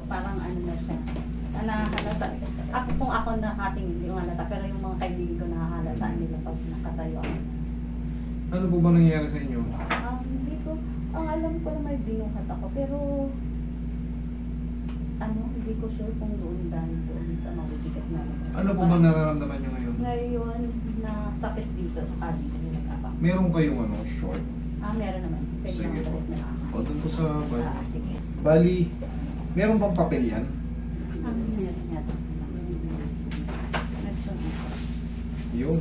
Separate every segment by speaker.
Speaker 1: parang ano na siya. Nahahalata. Ako kung ako nakating hindi ko halata, pero yung mga kaibigan ko nahahalata nila pag nakatayo ako.
Speaker 2: Ano po ba nangyayari sa inyo?
Speaker 1: Hindi ko, ang alam ko na may binuhat ako, pero hindi ko sure kung doon sa mabibigat na.
Speaker 2: Ano po bang nararamdaman nyo ngayon?
Speaker 1: Ngayon, na sakit dito sa kadi ko nilagapa.
Speaker 2: Meron kayong short?
Speaker 1: Meron naman. Pwede
Speaker 2: Sige
Speaker 1: naman
Speaker 2: po.
Speaker 1: balik na lang.
Speaker 2: O, dun po sa...
Speaker 1: Sige.
Speaker 2: Bali, meron bang papel yan?
Speaker 1: Meron nga.
Speaker 2: Yun.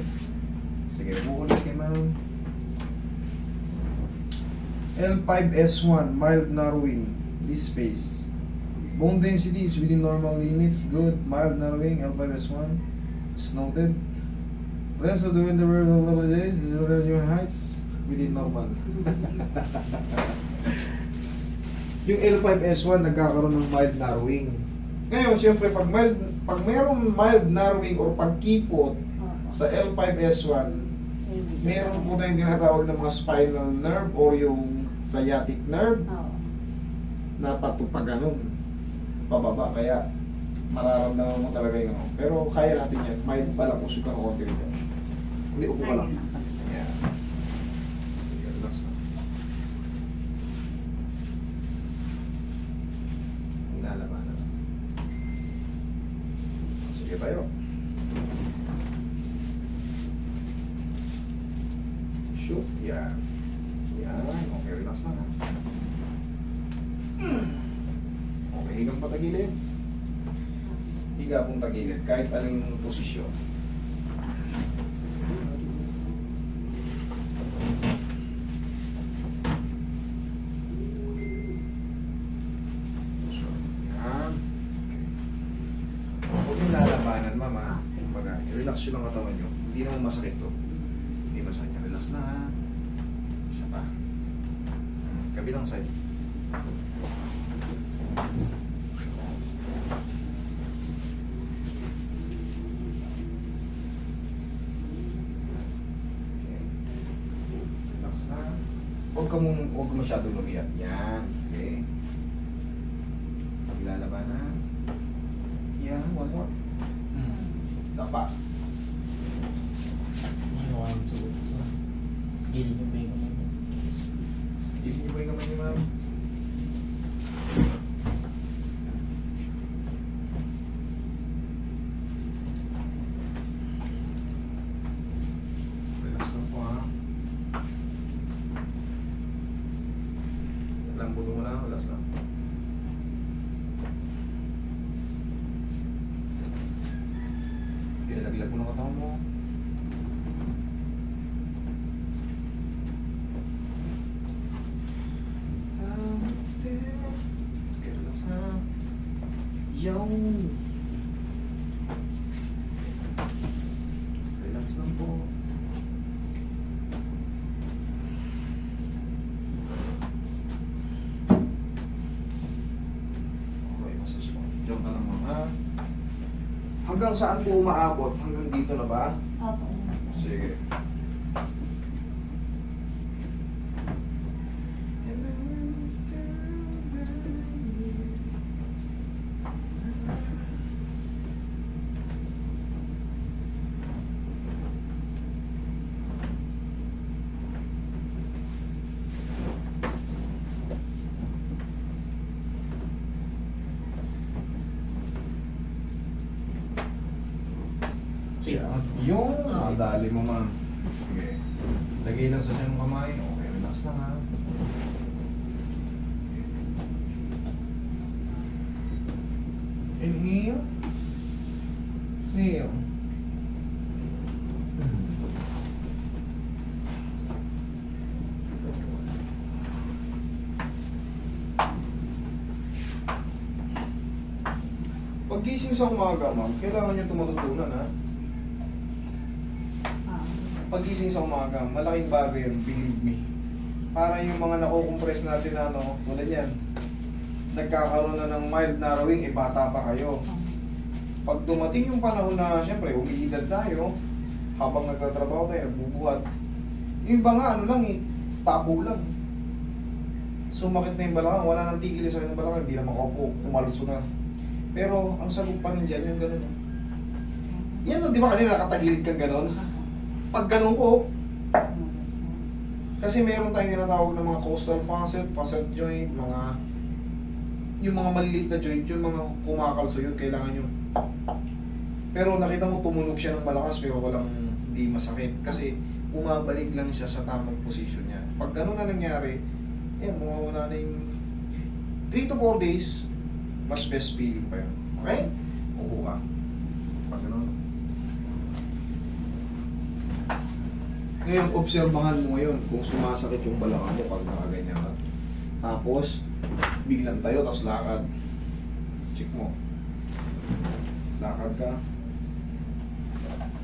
Speaker 2: Sige, bukulit kay ma'am. L5S1, mild narrowing, this space. Bone density is within normal limits, good. Mild narrowing, L5S1, is noted. Rest of the window days is your heights within normal. Yung L5S1 nagkakaroon ng mild narrowing. Ngayon, siyempre, pag mayroong mild narrowing or pagkipot sa L5S1, meron po tayong tinatawag ng mga spinal nerve or yung sciatic nerve na patupag ganun pababa, kaya mararamdaman mo talaga yung pero kaya natin yan, mild pala kung suka ng konti rin yan. Hindi, upo ka lang. Yeah. Sige, relax na. Nilalabanan. Sige tayo. Shoot, yan. Yan, okay, relax na. Okay, higang patagilid. Higa pong tagilid, kahit aling posisyon. Yan. Huwag yung lalabanan, mama. Kumbaga, relax yun ang katawan nyo. Hindi naman masakit to. Hindi masakit. Relax na. Isa pa. Kabilang side. Okay. Relax na. Huwag ka masyadong lumiyak. Yan. Okay. Paglalaba na. Yan. One more. Dapa.
Speaker 3: Gilid mo pa yung kamay niya.
Speaker 2: Hindi mo ba yung kamay niyo, ma'am? Relax lang po, ha? Lambuto mo lang, relax lang. Laglag mo ng katawan mo. Relax na. Yaw! Relax lang po. Okay, massage mo. Diyan ka lang mga. Hanggang saan po umaabot? Hanggang dito na ba?
Speaker 1: Opo.
Speaker 2: Sige.
Speaker 3: Sige.
Speaker 2: Yung dali mo, ma'am. Sige. Lagay lang sa siyang kamay. Okay, relax lang, ha. Inhale. Exhale. Paggising sa umaga, ma'am, kailangan niyo tumatutunan, ha? Paggising sa umaga, malaking bagay yun, believe me. Para yung mga nakukompress natin na tulad yan, nagkakaroon na ng mild narrowing, bata pa kayo. Pag dumating yung panahon na, siyempre, umiidad tayo, habang nagtatrabaho tayo, nagbubuhat, yung iba nga, lang tabo lang. sumakit na yung balakang, wala nang tigil yung sakit ng balakang, hindi na makaupo, kumalso na. Pero ang sagot pa rin dyan, yung gano'n. Yan no, di ba kanina nakatagilid kang gano'n? Pag gano'n ko, kasi meron tayong tinatawag ng mga coastal facet joint, yung mga maliliit na joint, yung mga kumakalso yun, kailangan yung... Pero nakita mo tumunog siya ng malakas pero walang hindi masakit kasi bumabalik lang siya sa tamang position niya. Pag gano'n na nangyari, mawawala na yung 3 to 4 days, mas best feeling pa yun. Okay? Upo ka. Pag gano'n. Ngayon, obserbahan mo ngayon kung sumasakit yung balakang mo pag nakaganyan ka. Tapos, biglang tayo, tapos lakad. Check mo. Lakad ka.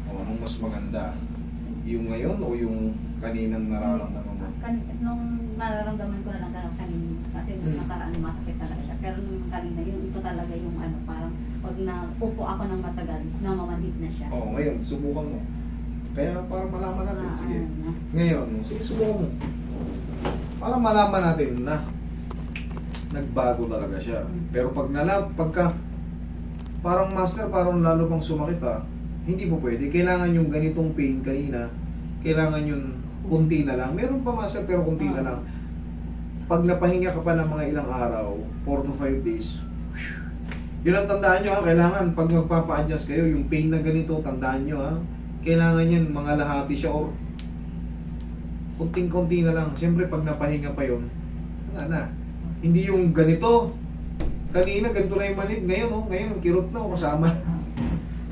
Speaker 2: O, anong mas maganda? Yung ngayon o yung kaninang nararamdaman mo?
Speaker 1: Nung nararamdaman ko na lang kanina, kasi nung nakaraan masakit talaga siya. Pero nung kanina, ito talaga yung parang pag upo ako ng matagal, namamanhid na siya.
Speaker 2: Oo, ngayon, subukan mo. Kaya para malaman natin, sige.
Speaker 1: Ano.
Speaker 2: Ngayon, sige, subukan mo. Para malaman natin na nagbago talaga siya. Pero pagka parang master, parang lalo pang sumakit hindi mo pwede. Kailangan yung ganitong pain kanina, kailangan yung kunti na lang. Meron pa master, pero kunti na lang. Pag napahinga ka pa ng mga ilang araw, 4 to 5 days, yun ang tandaan nyo kailangan pag magpapa-adjust kayo, yung pain na ganito, tandaan nyo kailangan yan, mga lahati siya or kunting-kunti na lang. Siyempre pag napahinga pa yun, wala na. Hindi yung ganito, kanina ganito na yung manid, ngayon ngayon kirot na kasama.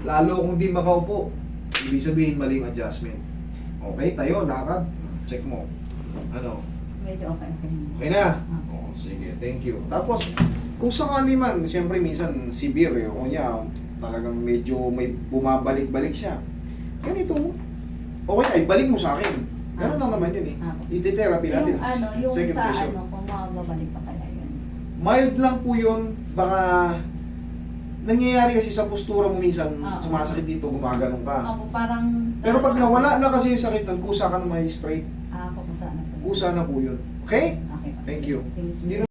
Speaker 2: Lalo kung di makaupo, ibig sabihin mali yung adjustment. Okay, tayo, lakad, check mo. Ano?
Speaker 1: Medyo okay.
Speaker 2: Okay na? Oo, sige, thank you. Tapos, kung sakali man, siyempre minsan severe, kunya, talagang medyo may bumabalik-balik siya. Ganito, okay na, ibalik mo sa akin. Gano'n lang naman yun Iti-therapy natin.
Speaker 1: Yung
Speaker 2: Second
Speaker 1: sa
Speaker 2: session.
Speaker 1: kung mababalik pa kaya yun.
Speaker 2: Mild lang po yun, baka nangyayari kasi sa postura mo minsan, sumasakit dito, gumaganong ka.
Speaker 1: Ako parang...
Speaker 2: Pero pag nawala na kasi yung sakit nun, kusa ka na may straight.
Speaker 1: Kusa na po.
Speaker 2: Kusa na po yun. Okay?
Speaker 1: Okay.
Speaker 2: Thank you.
Speaker 1: Thank you.
Speaker 2: Hindi